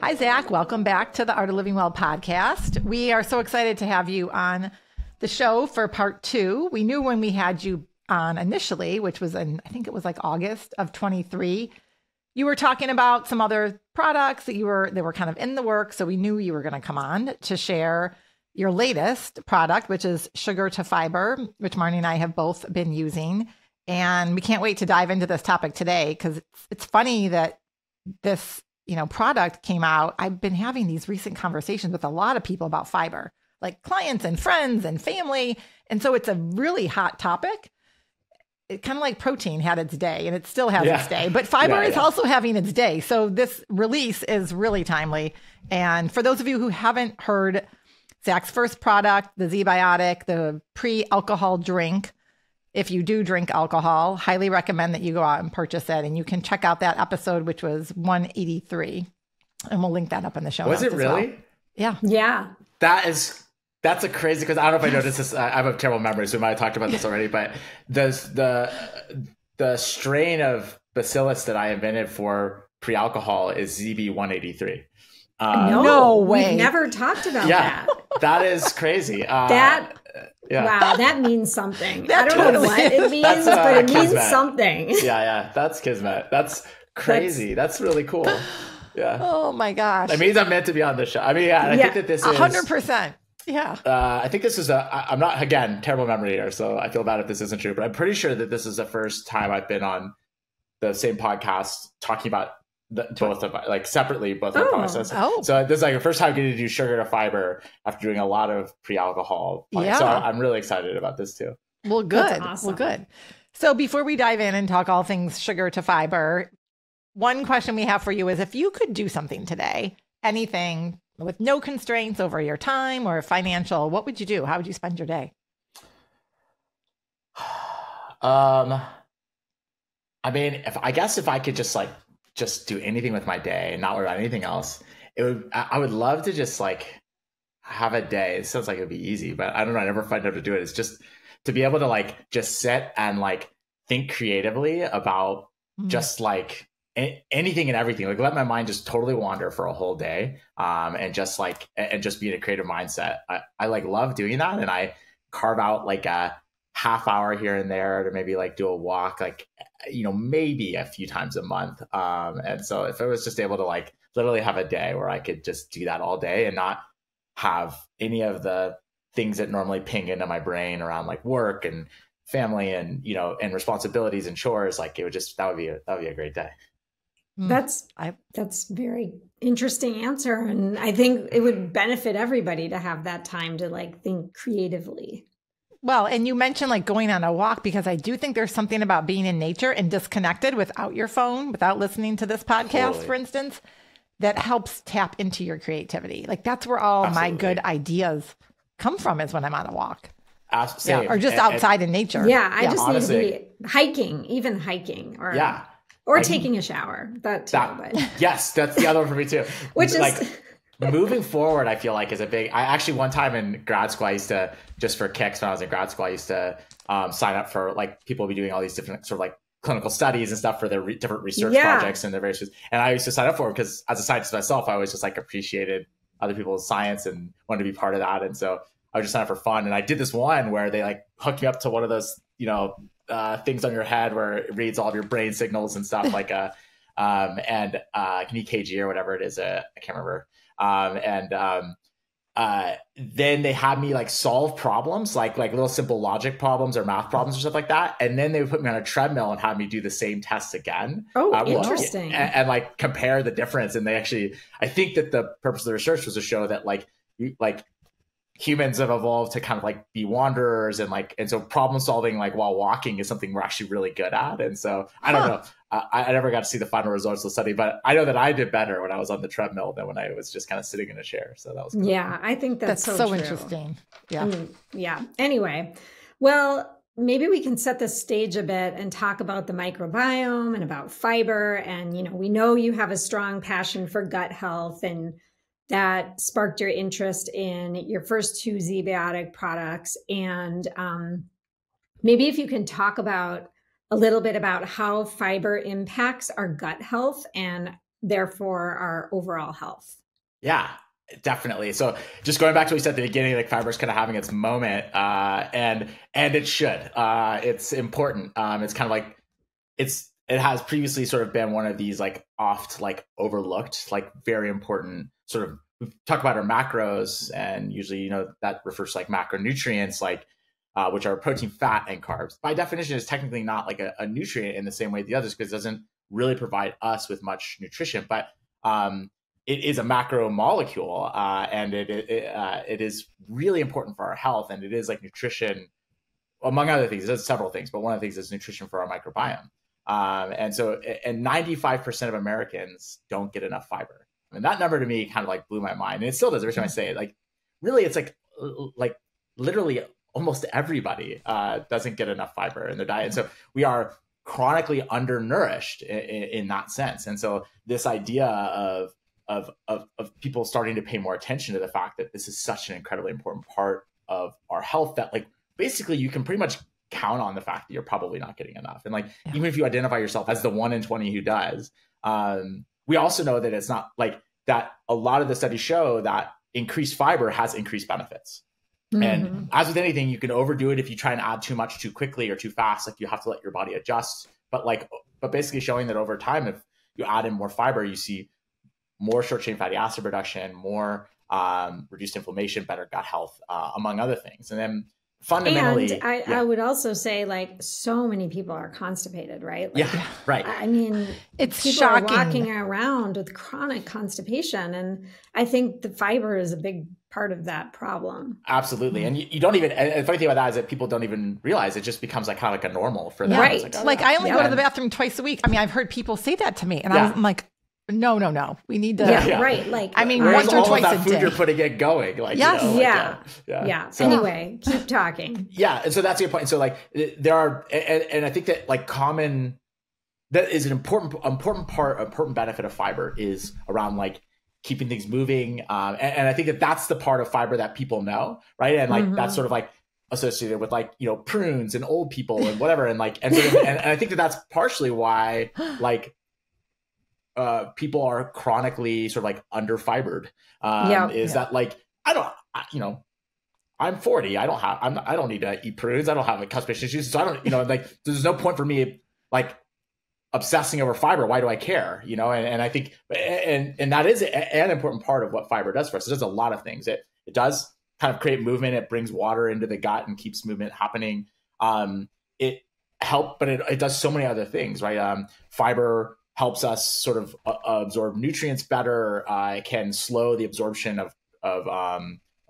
Hi, Zach. Welcome back to the Art of Living Well podcast. We are so excited to have you on the show for part 2. We knew when we had you on initially, which was in, I think it was like August of 23, you were talking about some other products that they were kind of in the works. So we knew you were going to come on to share your latest product, which is Sugar to Fiber, which Marnie and I have both been using. And we can't wait to dive into this topic today because it's funny that this product came out. I've been having these recent conversations with a lot of people about fiber, like clients and friends and family. And so it's a really hot topic. It kind of like protein had its day and it still has its day, but fiber is also having its day. So this release is really timely. And for those of you who haven't heard Zach's first product, the ZBiotic, the pre-alcohol drink, if you do drink alcohol, highly recommend that you go out and purchase it. And you can check out that episode, which was 183. And we'll link that up in the show notes. Was it really? Well. Yeah. Yeah. That's a crazy, because I don't know if I noticed this. I have a terrible memory, so we might have talked about this already. But the strain of bacillus that I invented for pre-alcohol is ZB183. No way. We've never talked about that. That is crazy. Wow, that means something. I don't know what it means, but it means something. Yeah, that's kismet. That's crazy. That's really cool. Yeah. Oh my gosh. It means I'm meant to be on this show. I mean, I think that this is 100%. Yeah. I think this is I'm not, again, terrible memory here, so I feel bad if this isn't true, but I'm pretty sure that this is the first time I've been on the same podcast talking about both of like separately, both of the processes. So this is like the first time getting to do sugar to fiber after doing a lot of pre-alcohol. So I'm really excited about this too. Well, good. That's awesome. Well, good. So before we dive in and talk all things sugar to fiber, one question we have for you is if you could do something today, anything with no constraints over your time or financial, what would you do? How would you spend your day? I mean, I guess if I could just do anything with my day and not worry about anything else, I would love to just like have a day. It sounds like it would be easy, but I don't know. I never find out to do it. It's just to be able to like just sit and like think creatively about just like anything and everything. Like let my mind just totally wander for a whole day, and just be in a creative mindset. I like love doing that, and I carve out like a half hour here and there to maybe like do a walk, like, maybe a few times a month. And so if I was just able to like literally have a day where I could just do that all day and not have any of the things that normally ping into my brain around like work and family and, and responsibilities and chores, like that would be a great day. That's very interesting answer. And I think it would benefit everybody to have that time to like think creatively. Well, and you mentioned like going on a walk, because I do think there's something about being in nature and disconnected without your phone, without listening to this podcast, for instance, that helps tap into your creativity. Like that's where all my good ideas come from, is when I'm on a walk. Or just outside in nature. Yeah, I just need to be hiking or taking a shower. But yes, that's the other one for me too. Which is like moving forward, I feel like is a big. I actually one time in grad school, I used to, just for kicks when I was in grad school, I used to sign up for like people will be doing all these different sort of like clinical studies and stuff for their different research projects and their various. And I used to sign up for it because as a scientist myself, I always just like appreciated other people's science and wanted to be part of that. And so I would just sign up for fun. And I did this one where they like hooked me up to one of those, things on your head where it reads all of your brain signals and stuff like an EKG or whatever it is. I can't remember. Then they had me like solve problems, like little simple logic problems or math problems or stuff like that. And then they would put me on a treadmill and have me do the same tests again. Interesting. And like compare the difference. And I think that the purpose of the research was to show that like humans have evolved to kind of like be wanderers and so problem solving like while walking is something we're actually really good at. And so I don't know. I never got to see the final results of the study, but I know that I did better when I was on the treadmill than when I was just kind of sitting in a chair. So that was cool. Yeah, I think that's so true. Interesting. Yeah. Yeah. Anyway, well, maybe we can set the stage a bit and talk about the microbiome and about fiber. And, we know you have a strong passion for gut health, and that sparked your interest in your first 2 ZBiotic products. And maybe if you can talk about a little bit about how fiber impacts our gut health and therefore our overall health. Yeah, definitely. So just going back to what you said at the beginning, like fiber is kind of having its moment, and it should. It's important. It's kind of like it has previously sort of been one of these like oft like overlooked, like very important sort of. We talk about our macros, and usually that refers to like macronutrients, like which are protein, fat, and carbs. By definition, is technically not like a nutrient in the same way the others, because it doesn't really provide us with much nutrition, but it is a macromolecule, and it is really important for our health, and it is like nutrition, among other things. It does several things, but one of the things is nutrition for our microbiome. And 95% of Americans don't get enough fiber. And that number to me kind of like blew my mind. And it still does every time I say it. Like, really, it's like literally almost everybody doesn't get enough fiber in their diet. And so we are chronically undernourished in that sense. And so this idea of people starting to pay more attention to the fact that this is such an incredibly important part of our health, that like basically you can pretty much count on the fact that you're probably not getting enough. And like, even if you identify yourself as the 1 in 20 who does, we also know that it's not like that. A lot of the studies show that increased fiber has increased benefits. Mm-hmm. And as with anything, you can overdo it if you try and add too much too quickly or too fast. Like, you have to let your body adjust. But basically showing that over time, if you add in more fiber, you see more short chain fatty acid reduction, more reduced inflammation, better gut health, among other things. And then fundamentally, and I would also say, like, so many people are constipated, right? Like, yeah, right. I mean, it's people shocking. are walking around with chronic constipation, and I think the fiber is a big part of that problem. Absolutely. And you don't even, and the funny thing about that is that people don't even realize it just becomes like kind of like a normal for them. Right. Like, I only go to the bathroom twice a week. I mean, I've heard people say that to me, and I'm like, no. We need to. Yeah, right. Like, I mean, once or twice a day. Food you're putting it going. Like, yes. Yeah. So, anyway, keep talking. Yeah. And so that's your point. So like there are, and I think that like that is an important benefit of fiber is around like keeping things moving. And I think that that's the part of fiber that people know. Right. And like, that's sort of like associated with like, prunes and old people and whatever. And like, and I think that that's partially why like, people are chronically sort of like under fibered. That like, I'm 40. I don't need to eat prunes. I don't have like constipation issues. So I don't, like, there's no point for me like obsessing over fiber. Why do I care? And I think, and that is an important part of what fiber does for us. It does a lot of things. It does kind of create movement. It brings water into the gut and keeps movement happening. It helps, but it does so many other things, right? Fiber helps us sort of absorb nutrients better. It can slow the absorption of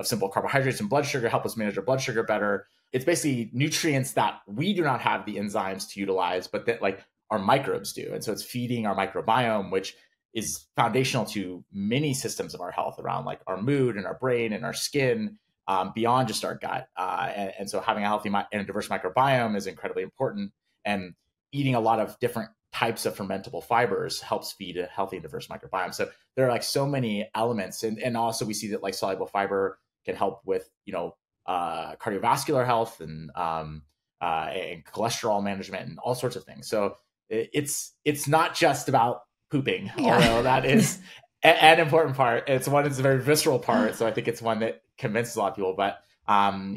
simple carbohydrates and blood sugar, help us manage our blood sugar better. It's basically nutrients that we do not have the enzymes to utilize, but that like our microbes do. And so it's feeding our microbiome, which is foundational to many systems of our health around like our mood and our brain and our skin, beyond just our gut. And so having a healthy and a diverse microbiome is incredibly important. And eating a lot of different types of fermentable fibers helps feed a healthy and diverse microbiome. So there are like so many elements. And also we see that like soluble fiber can help with, cardiovascular health and cholesterol management and all sorts of things. So it's not just about pooping, although that is an important part. It's a very visceral part. So I think it's one that convinces a lot of people, but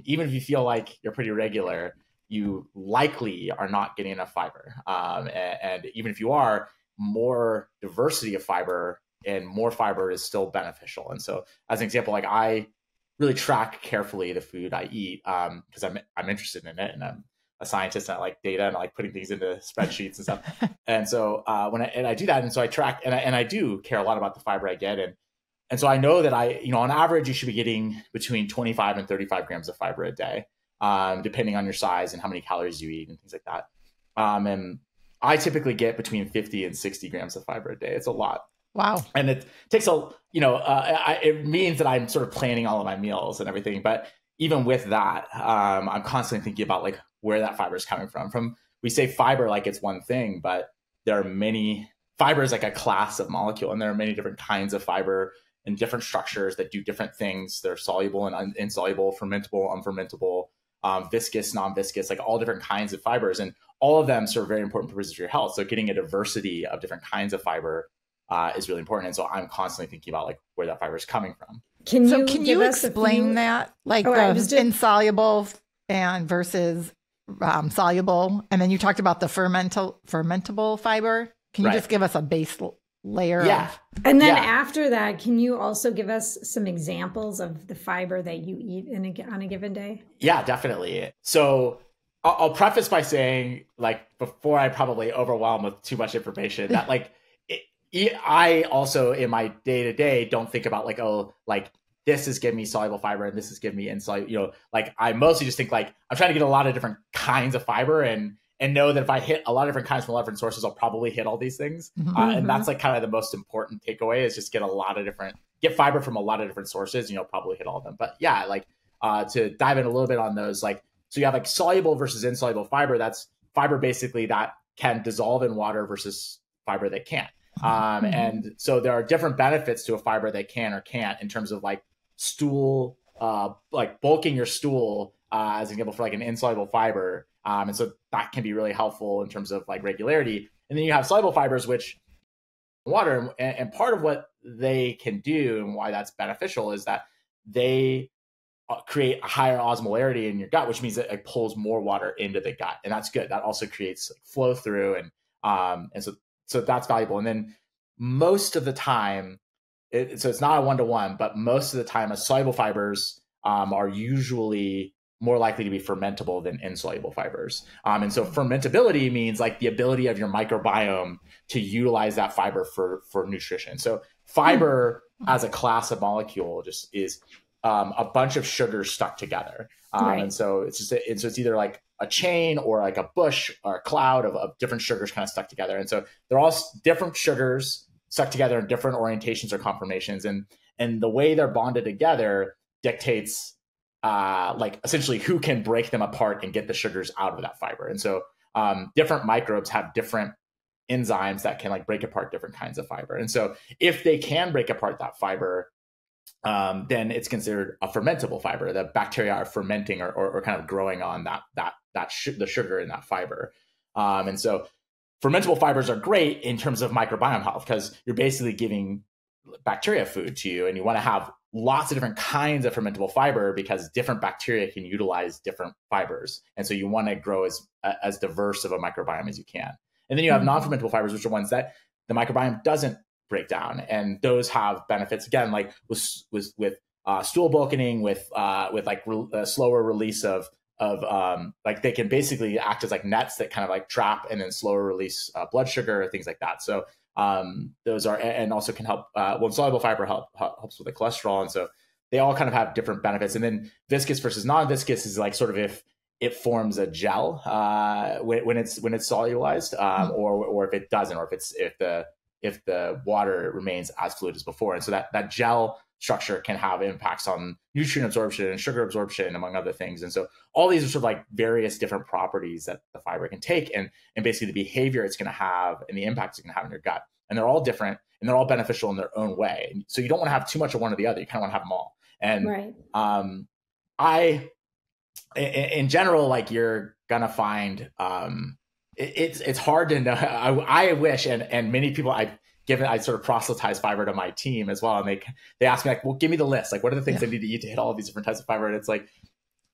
even if you feel like you're pretty regular, you likely are not getting enough fiber. And even if you are, more diversity of fiber and more fiber is still beneficial. And so as an example, like I really track carefully the food I eat because I'm interested in it, and I'm a scientist and I like data and I like putting things into spreadsheets and stuff. And so when I do that, and so I track and I do care a lot about the fiber I get. And so I know that on average, you should be getting between 25 and 35 grams of fiber a day. Depending on your size and how many calories you eat and things like that. And I typically get between 50 and 60 grams of fiber a day. It's a lot. Wow. And it takes it means that I'm sort of planning all of my meals and everything. But even with that, I'm constantly thinking about like where that fiber is coming from. We say fiber like it's one thing, but there are many. Fiber is like a class of molecule, and there are many different kinds of fiber and different structures that do different things. They're soluble and insoluble, fermentable, unfermentable, viscous, non-viscous, like all different kinds of fibers, and all of them serve very important purposes for your health. So getting a diversity of different kinds of fiber is really important. And so I'm constantly thinking about like where that fiber is coming from. Can you explain that, like insoluble and versus soluble? And then you talked about the fermentable fiber. Can you just give us a base layer? Yeah. And then after that, can you also give us some examples of the fiber that you eat on a given day? Yeah, definitely. So I'll preface by saying, like, before I probably overwhelm with too much information, that like I also in my day to day don't think about like, oh, like this is giving me soluble fiber and this is giving me insoluble. You know, like I mostly just think like I'm trying to get a lot of different kinds of fiber and know that if I hit a lot of different kinds from a lot of different sources, I'll probably hit all these things. And that's like kind of the most important takeaway is just get fiber from a lot of different sources and you'll probably hit all of them. But yeah, like to dive in a little bit on those, like, so you have like soluble versus insoluble fiber. That's fiber basically that can dissolve in water versus fiber that can't. And so there are different benefits to a fiber that can or can't in terms of like stool, like bulking your stool, as an example for like an insoluble fiber. And so that can be really helpful in terms of like regularity. And then you have soluble fibers, which water, and part of what they can do and why that's beneficial is that they create a higher osmolarity in your gut, which means that it pulls more water into the gut. And that's good. That also creates like flow through. And so that's valuable. And then most of the time, so it's not a one-to-one, but most of the time, soluble fibers are usually more likely to be fermentable than insoluble fibers. And so fermentability means like the ability of your microbiome to utilize that fiber for nutrition. So fiber as a class of molecule just is a bunch of sugars stuck together. And so it's either like a chain or like a bush or a cloud of different sugars kind of stuck together. And so they're all different sugars stuck together in different orientations or conformations. And the way they're bonded together dictates like essentially who can break them apart and get the sugars out of that fiber. And so different microbes have different enzymes that can like break apart different kinds of fiber. And so if they can break apart that fiber, then it's considered a fermentable fiber. The bacteria are fermenting or kind of growing on the sugar in that fiber. And so fermentable fibers are great in terms of microbiome health because you're basically giving bacteria food to you, and you want to have lots of different kinds of fermentable fiber because different bacteria can utilize different fibers. And so you want to grow as diverse of a microbiome as you can. And then you have non-fermentable fibers, which are ones that the microbiome doesn't break down. And those have benefits, again, like with stool bulking, with like a slower release of like they can basically act as like nets that kind of like trap and then slower release blood sugar, things like that. So those are, and also can help, soluble fiber helps with the cholesterol. And so they all kind of have different benefits. And then viscous versus non-viscous is like sort of if it forms a gel when it's solubilized, or if it doesn't, or if the water remains as fluid as before. And so that gel structure can have impacts on nutrient absorption and sugar absorption, among other things. And so all these are sort of like various different properties that the fiber can take and basically the behavior it's going to have and the impact it's going to have on your gut. And they're all different and they're all beneficial in their own way. So you don't want to have too much of one or the other. You kind of want to have them all. And in general, like you're going to find it's hard to know. I wish, and many people I sort of proselytize fiber to my team as well. And they ask me like, well, give me the list. Like, what are the things I need to eat to hit all of these different types of fiber? And it's like,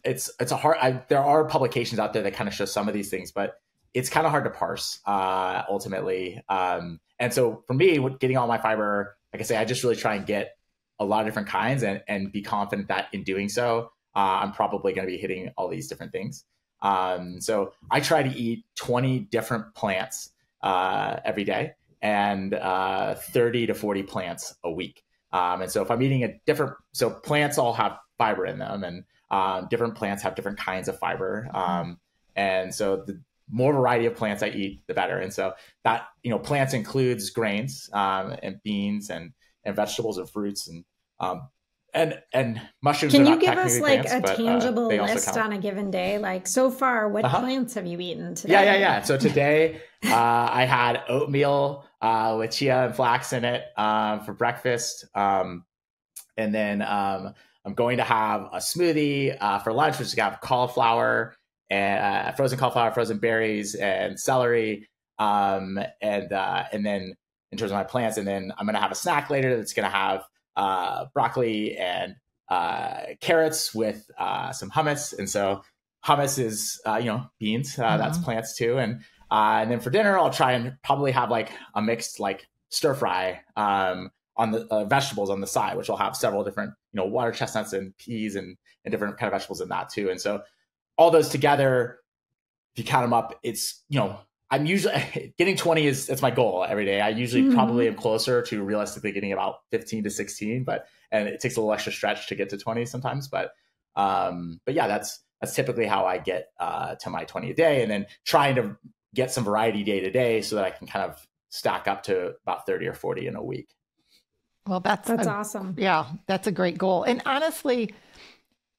it's a hard, there are publications out there that kind of show some of these things, but it's kind of hard to parse ultimately. And so for me, getting all my fiber, like I say, I just really try and get a lot of different kinds and be confident that in doing so, I'm probably going to be hitting all these different things. So I try to eat 20 different plants every day and 30 to 40 plants a week. And so if I'm eating so plants all have fiber in them, and different plants have different kinds of fiber. And so the more variety of plants I eat, the better. And so that, plants includes grains and beans and vegetables and fruits and mushrooms. Can you give us like plants, a tangible list on a given day? Like so far, what plants have you eaten today? Yeah. So today I had oatmeal with chia and flax in it for breakfast. And then I'm going to have a smoothie for lunch, which is going to have cauliflower and frozen cauliflower, frozen berries, and celery. And then in terms of my plants. And then I'm going to have a snack later that's going to have broccoli and carrots with some hummus. And so hummus is, beans, that's plants too. And then for dinner, I'll try and probably have like a mixed like stir fry on the vegetables on the side, which will have several different, water chestnuts and peas and different kind of vegetables in that too. And so all those together, if you count them up, it's, I'm usually getting 20 it's my goal every day. I usually probably am closer to realistically getting about 15 to 16, and it takes a little extra stretch to get to 20 sometimes. But yeah, that's typically how I get to my 20 a day, and then trying to get some variety day to day so that I can kind of stack up to about 30 or 40 in a week. Well, that's awesome. Yeah, that's a great goal. And honestly,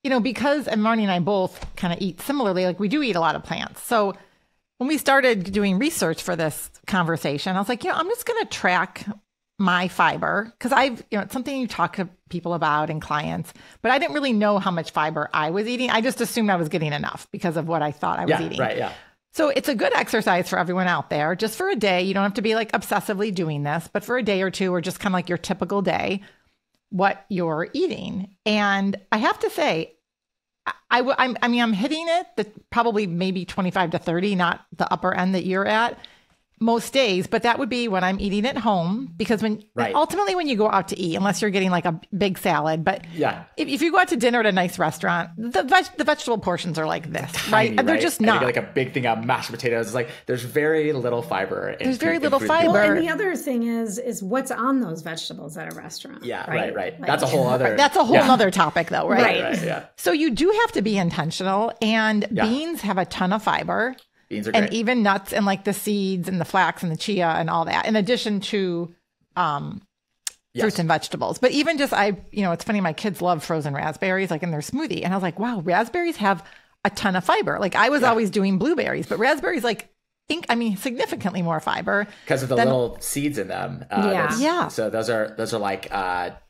because Marnie and I both kind of eat similarly, like we do eat a lot of plants. So when we started doing research for this conversation, I was like, I'm just going to track my fiber, because it's something you talk to people about and clients, but I didn't really know how much fiber I was eating. I just assumed I was getting enough because of what I thought I was eating. Right. Yeah. So it's a good exercise for everyone out there, just for a day. You don't have to be like obsessively doing this, but for a day or two, or just kind of like your typical day, what you're eating. And I have to say, I'm hitting it, probably maybe 25 to 30, not the upper end that you're at most days, but that would be when I'm eating at home, because ultimately when you go out to eat, unless you're getting like a big salad, but if you go out to dinner at a nice restaurant, the vegetable portions are like this, tiny, right? They're just not. Like a big thing of mashed potatoes. It's like, there's very little fiber. There's very little fiber. Well, and the other thing is what's on those vegetables at a restaurant. Yeah, right. Like, that's a whole other. That's a whole other topic though, right? Right, yeah. So you do have to be intentional, and beans have a ton of fiber. Beans are great. And even nuts and like the seeds and the flax and the chia and all that, in addition to fruits and vegetables. But even just, it's funny, my kids love frozen raspberries, like in their smoothie. And I was like, wow, raspberries have a ton of fiber. Like I was always doing blueberries, but raspberries, significantly more fiber. Because of the little seeds in them. So those are like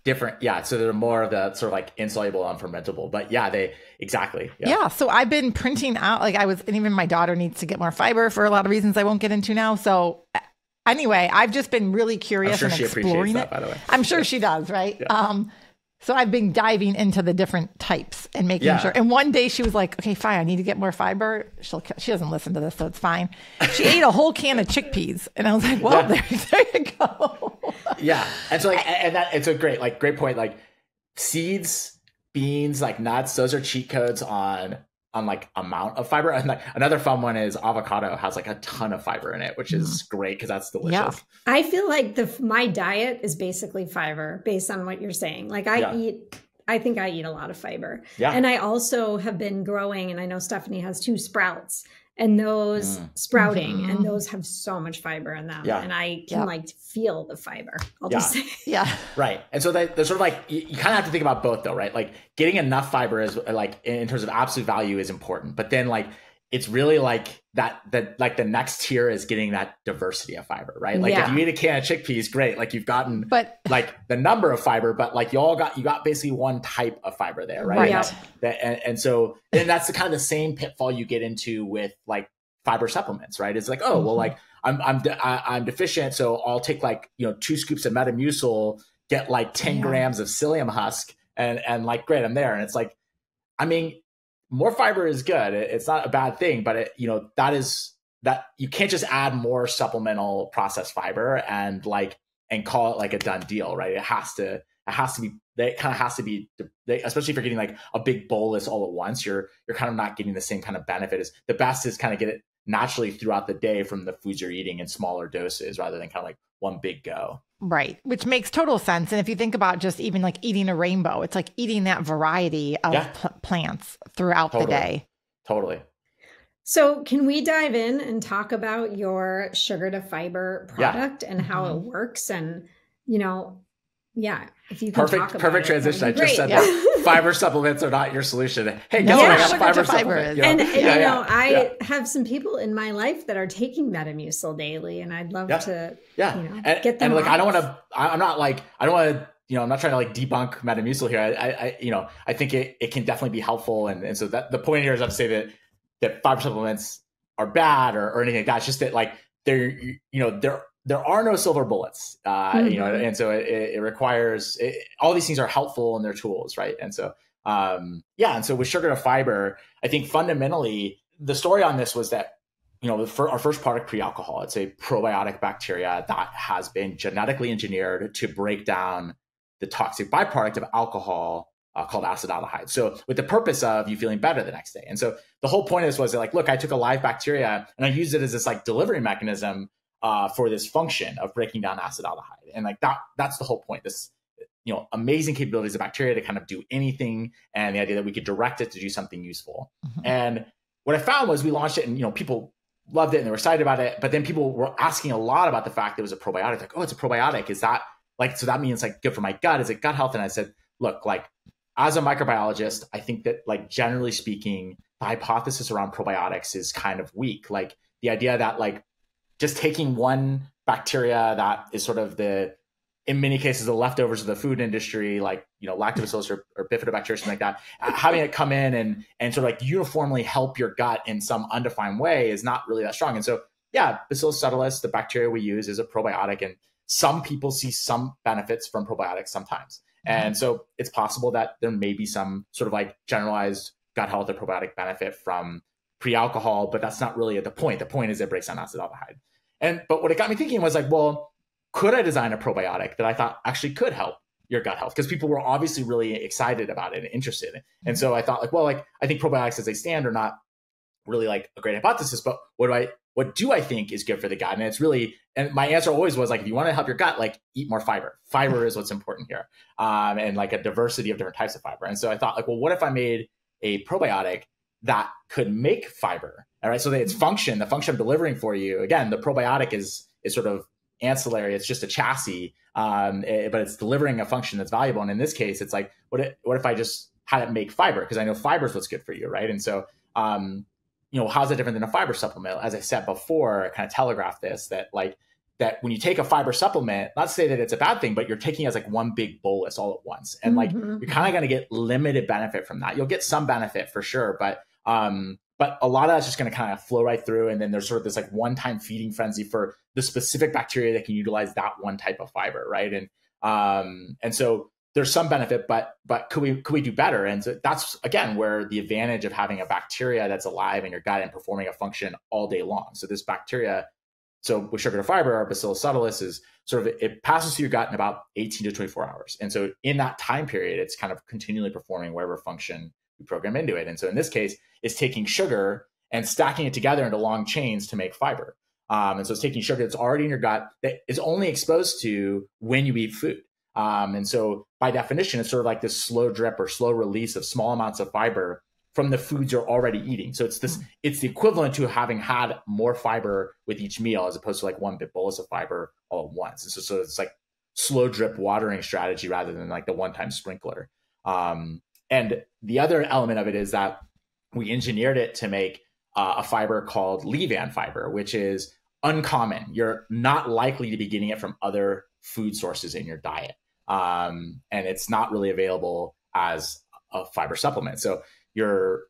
different. Yeah. So they're more of the sort of like insoluble, unfermentable. But exactly. Yeah. So I've been printing out, and even my daughter needs to get more fiber for a lot of reasons I won't get into now. So anyway, I've just been really curious and exploring it. By the way. I'm sure she does, right? Yeah. So I've been diving into the different types and making sure. And one day she was like, okay, fine, I need to get more fiber. She doesn't listen to this, so it's fine. She ate a whole can of chickpeas. And I was like, well, there you go. Yeah. And so it's a great point. Like seeds, beans, like nuts, those are cheat codes on like amount of fiber. And like another fun one is avocado has like a ton of fiber in it, which is great because that's delicious. Yeah. I feel like my diet is basically fiber based on what you're saying. Like I think I eat a lot of fiber. Yeah. And I also have been growing, and I know Stephanie has 2 sprouts, and those sprouting, and those have so much fiber in them. Yeah. And I can feel the fiber. I'll just say. Yeah. Right. And so they're sort of like, you kind of have to think about both though, right? Like getting enough fiber is like, in terms of absolute value, is important. But then like, it's really like the next tier is getting that diversity of fiber, right? Like if you eat a can of chickpeas, great. Like you've gotten like the number of fiber, but like you got basically one type of fiber there, right? And so then that's the kind of the same pitfall you get into with like fiber supplements, right? It's like, oh, well, like I'm deficient. So I'll take 2 scoops of Metamucil, get like 10 grams of psyllium husk, and like, great, I'm there. And it's like, I mean, more fiber is good. It's not a bad thing, but that you can't just add more supplemental processed fiber and call it like a done deal, right? It has to be, especially if you're getting like a big bolus all at once, you're kind of not getting the same kind of benefit. The best is kind of get it naturally throughout the day from the foods you're eating in smaller doses rather than kind of like one big go. Right. Which makes total sense. And if you think about just even like eating a rainbow, it's like eating that variety of plants throughout the day. Totally. So can we dive in and talk about your sugar to fiber product and how it works? And, if you can talk about perfect transition. I just said that fiber supplements are not your solution. Hey, guess what? I got a fiber supplement. I have some people in my life that are taking Metamucil daily, and I'd love to, get them. And like, I'm not trying to like debunk Metamucil here. I think it can definitely be helpful. And so that the point here is not to say that fiber supplements are bad or anything like that. It's just that like they're there are no silver bullets, you know, and so it requires all these things are helpful in their tools, right? And so and so with sugar to fiber, I think fundamentally the story on this was that, you know, for our first product, pre-alcohol, it's a probiotic bacteria that has been genetically engineered to break down the toxic byproduct of alcohol called acetaldehyde. So with the purpose of you feeling better the next day. And so the whole point of this was that, like, look, I took a live bacteria and I used it as this like delivery mechanism for this function of breaking down acetaldehyde. And like that's the whole point. This, you know, amazing capabilities of bacteria to kind of do anything, and the idea that we could direct it to do something useful. And what I found was we launched it and, you know, people loved it and they were excited about it. But then people were asking a lot about the fact that it was a probiotic. Like, oh, it's a probiotic. Is that like, so that means like good for my gut? Is it gut health? And I said, look, like as a microbiologist, I think that like generally speaking, the hypothesis around probiotics is kind of weak. Like the idea that like just taking one bacteria that is sort of in many cases, the leftovers of the food industry, like, you know, lactobacillus or bifidobacteria, something like that, having it come in and sort of like uniformly help your gut in some undefined way is not really that strong. And so, yeah, Bacillus subtilis, the bacteria we use, is a probiotic, and some people see some benefits from probiotics sometimes. And so it's possible that there may be some sort of like generalized gut health or probiotic benefit from pre-alcohol, but that's not really the point. The point is it breaks down acetaldehyde. But what it got me thinking was like, well, could I design a probiotic that I thought actually could help your gut health? Because people were obviously really excited about it and interested in it. And so I thought like, well, like I think probiotics as they stand are not really like a great hypothesis, but what do I think is good for the gut? And it's really, and my answer always was like, if you want to help your gut, like eat more fiber. Fiber is what's important here. And like a diversity of different types of fiber. And so I thought like, well, what if I made a probiotic that could make fiber? All right. So that its function, the function I'm delivering for you, again, the probiotic is sort of ancillary. It's just a chassis, but it's delivering a function that's valuable. And in this case, it's like, what if I just had it make fiber? Because I know fiber is what's good for you, right? And so, you know, how's it different than a fiber supplement? As I said before, I kind of telegraphed this, that when you take a fiber supplement, not to say that it's a bad thing, but you're taking it as like one big bolus all at once. And like, you're kind of going to get limited benefit from that. You'll get some benefit for sure, but a lot of that's just going to kind of flow right through. And then there's sort of this like one-time feeding frenzy for the specific bacteria that can utilize that one type of fiber, right? And so there's some benefit, but could we do better? And so that's again where the advantage of having a bacteria that's alive in your gut and performing a function all day long. So this bacteria, so with sugar to fiber, our Bacillus subtilis is sort of, it passes through your gut in about 18 to 24 hours. And so in that time period, it's kind of continually performing whatever function we program into it. And so in this case, it's taking sugar and stacking it together into long chains to make fiber. And so it's taking sugar that's already in your gut that is only exposed to when you eat food. And so by definition, it's sort of like this slow drip or slow release of small amounts of fiber from the foods you're already eating. So it's the equivalent to having had more fiber with each meal as opposed to like one big bolus of fiber all at once. And so it's like slow drip watering strategy rather than like the one-time sprinkler. And the other element of it is that we engineered it to make a fiber called leavan fiber, which is uncommon. You're not likely to be getting it from other food sources in your diet. And it's not really available as a fiber supplement. So you're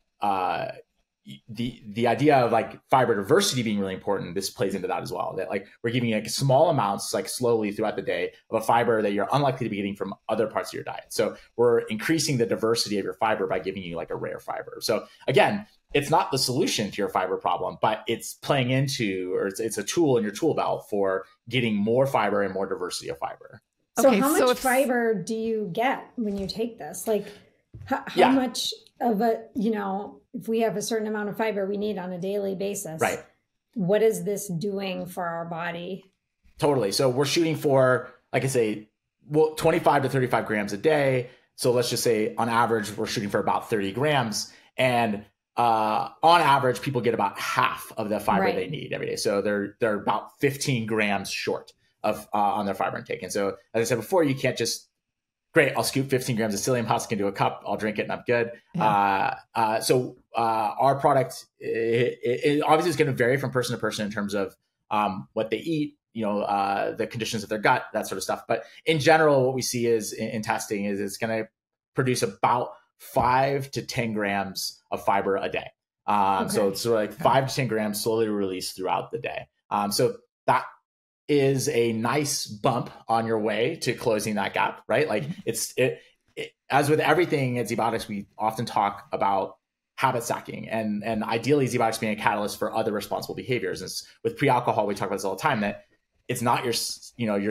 the idea of like fiber diversity being really important, this plays into that as well. That like we're giving you like small amounts, like slowly throughout the day, of a fiber that you're unlikely to be getting from other parts of your diet. So we're increasing the diversity of your fiber by giving you like a rare fiber. So again, it's not the solution to your fiber problem, but it's playing into, or it's a tool in your tool belt for getting more fiber and more diversity of fiber. So how much fiber do you get when you take this? Like how much of a, you know, if we have a certain amount of fiber we need on a daily basis, right? What is this doing for our body? Totally. So we're shooting for, like I say, 25 to 35 grams a day. So let's just say on average, we're shooting for about 30 grams. And on average, people get about half of the fiber they need every day. So they're about 15 grams short of on their fiber intake. And so, as I said before, you can't just, great, I'll scoop 15 grams of psyllium husk into a cup, I'll drink it and I'm good. Yeah. So our product, it obviously is going to vary from person to person in terms of what they eat, you know, the conditions of their gut, that sort of stuff. But in general, what we see is in testing is it's going to produce about 5 to 10 grams of fiber a day. So it's sort of like 5 to 10 grams slowly released throughout the day. So that is a nice bump on your way to closing that gap, right? Like as with everything at ZBiotics, we often talk about habit stacking and ideally ZBiotics being a catalyst for other responsible behaviors. And with pre-alcohol, we talk about this all the time, that it's not your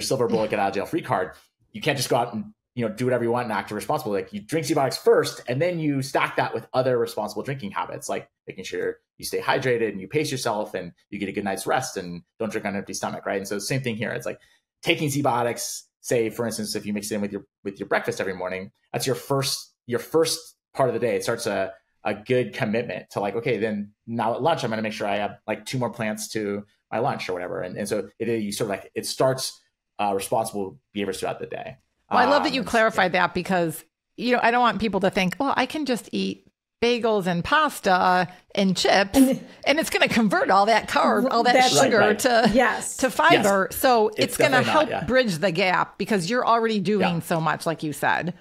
silver bullet get out of jail free card. You can't just go out and do whatever you want and act responsible. Like you drink ZBiotics first, and then you stack that with other responsible drinking habits, like making sure you stay hydrated and you pace yourself and you get a good night's rest and don't drink on an empty stomach, right? And so same thing here. It's like taking ZBiotics, say for instance, if you mix it in with your breakfast every morning, that's your first part of the day. It starts a good commitment to like, okay, then now at lunch, I'm going to make sure I have like 2 more plants to my lunch or whatever. And so you sort of like, it starts responsible behaviors throughout the day. Well, I love that you clarified that because, I don't want people to think, well, I can just eat bagels and pasta and chips and it's going to convert all that all that sugar to fiber. Yes. So it's going to help bridge the gap because you're already doing so much, like you said.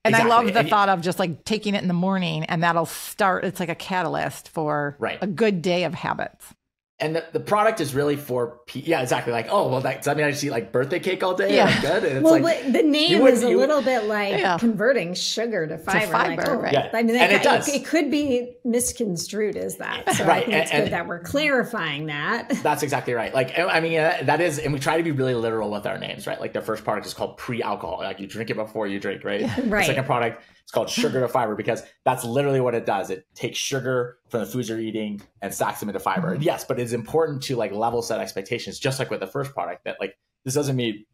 And exactly. I love the thought of just like taking it in the morning and that'll start. It's like a catalyst for a good day of habits. And the product is really for, exactly. Like, oh, well, does that mean I just eat like birthday cake all day? Yeah. Good. And it's like, the name is a little bit like converting sugar to fiber. Like, right. Yeah. I mean, it could be misconstrued as that. So I think it's good that we're clarifying that. That's exactly right. Like, I mean, that is, and we try to be really literal with our names, right? Like the first product is called pre-alcohol. Like you drink it before you drink, right? Right. The second product, it's called sugar to fiber because that's literally what it does. It takes sugar from the foods you're eating and stacks them into fiber. Mm-hmm. Yes, but it's important to like level set expectations, just like with the first product, that like this doesn't mean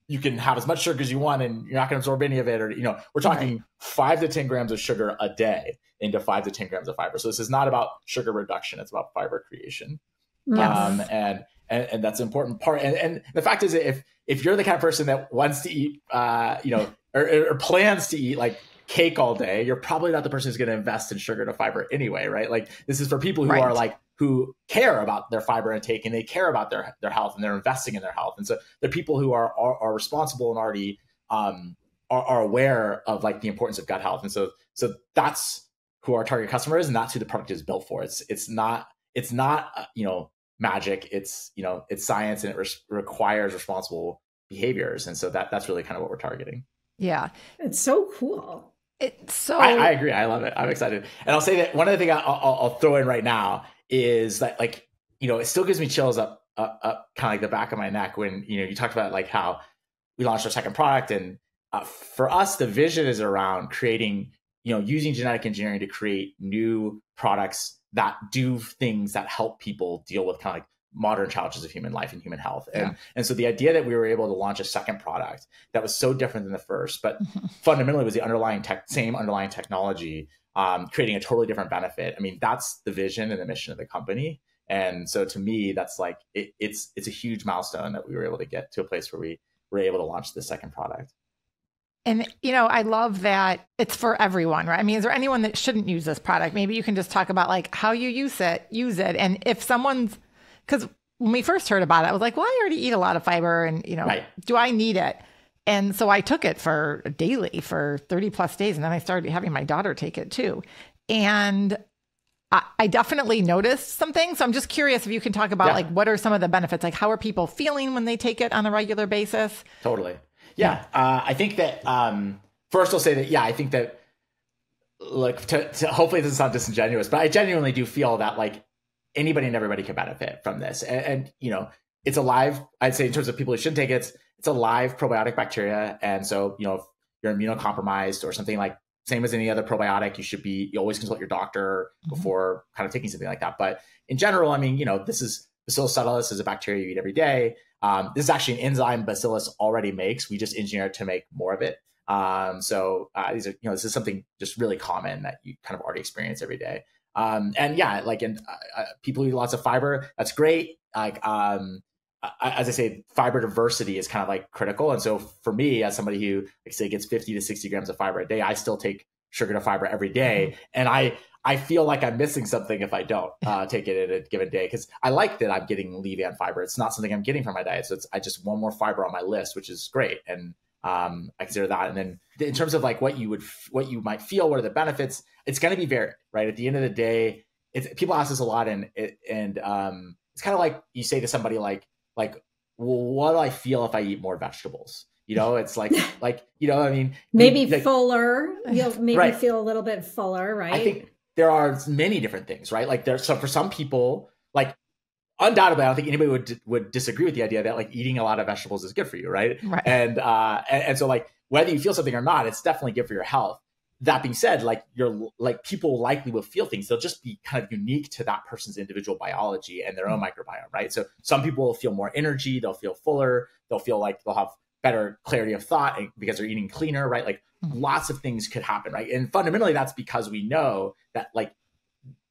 you can have as much sugar as you want and you're not going to absorb any of it. Or, we're talking 5 to 10 grams of sugar a day into 5 to 10 grams of fiber. So this is not about sugar reduction. It's about fiber creation. Yes. And that's an important part. And the fact is that if you're the kind of person that wants to eat, or plans to eat like cake all day, you're probably not the person who's going to invest in sugar to fiber anyway, right? Like this is for people who are like, who care about their fiber intake and they care about their health and they're investing in their health. And so they're people who are responsible and already are aware of like the importance of gut health. And so that's who our target customer is, and that's who the product is built for. It's not magic. It's science, and it requires responsible behaviors. And so that's really kind of what we're targeting. Yeah. It's so cool. I agree. I love it. I'm excited. And I'll say that one of the things I'll throw in right now is that like, it still gives me chills up kind of like the back of my neck when, you talked about like how we launched our second product. And for us, the vision is around creating, using genetic engineering to create new products that do things that help people deal with kind of like modern challenges of human life and human health. And so the idea that we were able to launch a second product that was so different than the first, but fundamentally was the same underlying technology, creating a totally different benefit. I mean, that's the vision and the mission of the company. And so to me, that's like, it's a huge milestone that we were able to get to a place where we were able to launch the second product. And, I love that it's for everyone, right? I mean, is there anyone that shouldn't use this product? Maybe you can just talk about like how you use it. And if because when we first heard about it, I was like, well, I already eat a lot of fiber and, do I need it? And so I took it for daily for 30 plus days. And then I started having my daughter take it too. And I definitely noticed some things. So I'm just curious if you can talk about like, what are some of the benefits? Like how are people feeling when they take it on a regular basis? Totally. Yeah. I think that, first I'll say that, I think that like to hopefully it doesn't sound disingenuous, but I genuinely do feel that like anybody and everybody can benefit from this. And it's a live, I'd say in terms of people who shouldn't take it, it's a live probiotic bacteria. And so, if you're immunocompromised or something like same as any other probiotic, you always consult your doctor before kind of taking something like that. But in general, I mean, this is Bacillus subtilis is a bacteria you eat every day. This is actually an enzyme Bacillus already makes. We just engineer it to make more of it. So these are, this is something just really common that you kind of already experience every day. People eat lots of fiber. That's great. Like, as I say, fiber diversity is kind of like critical. And so for me, as somebody who, like say, gets 50 to 60 grams of fiber a day, I still take sugar to fiber every day. And I feel like I'm missing something if I don't take it at a given day, because I like that I'm getting lean fiber. It's not something I'm getting from my diet. So I just want more fiber on my list, which is great. And I consider that. And then in terms of like what you might feel, what are the benefits? It's going to be varied, right? At the end of the day, people ask this a lot, and it's kind of like you say to somebody like, well, what do I feel if I eat more vegetables? It's like, I mean, maybe like, fuller. You'll maybe right. feel a little bit fuller, right? I think there are many different things, right? Like so for some people, like undoubtedly, I don't think anybody would disagree with the idea that like eating a lot of vegetables is good for you, right? Right. And so like whether you feel something or not, it's definitely good for your health. That being said, like people likely will feel things. They'll just be kind of unique to that person's individual biology and their own microbiome, right? So some people will feel more energy, they'll feel fuller, they'll feel like they'll have better clarity of thought because they're eating cleaner, right? Like lots of things could happen, right? And fundamentally, that's because we know that like